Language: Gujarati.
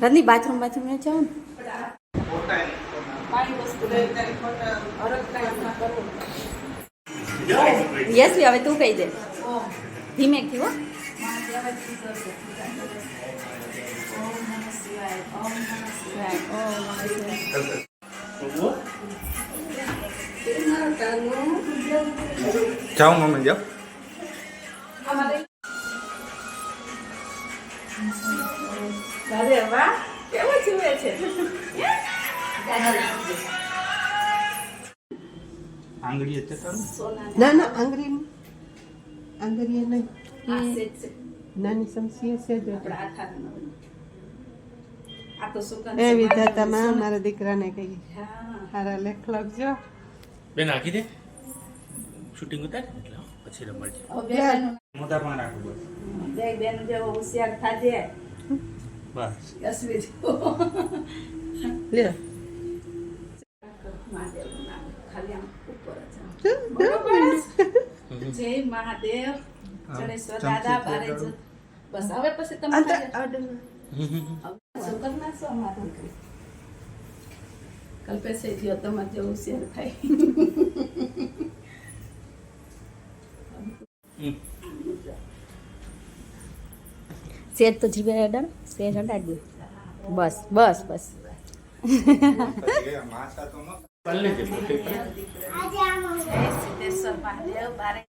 રજની બાથરૂમ જાઓ ને યસ હવે તું કહી દે ધીમેકથી હો જાઓ મમ્મી જાઓ અરે વાહ કેવો જુએ છે આંગળી અત્યારે ના ના આંગળી નહીં નાની સમસી છે જો એ વિધાતામાં મારા દીકરાને કહી સારા લેખ લખજો બેન નાખી દે શૂટિંગ ઉતાર એટલે પછી રમડજે મોઢામાં રાખો બસ બેન જેવો હોશિયાર થાજે બસ તસવીર લે ખાલી આમ ઉપર જય મહાદેવ ચણેશ્વર દાદા બારે બસ હવે પછી તમે કલ્પેશ થયો તમારે જેવું શેર થાય શેર તો જીવે અડાડ શેર અડાડી બસ બસ બસ પલ્લે જે પોતે સિદ્ધેશ્વર મહાદેવ બારે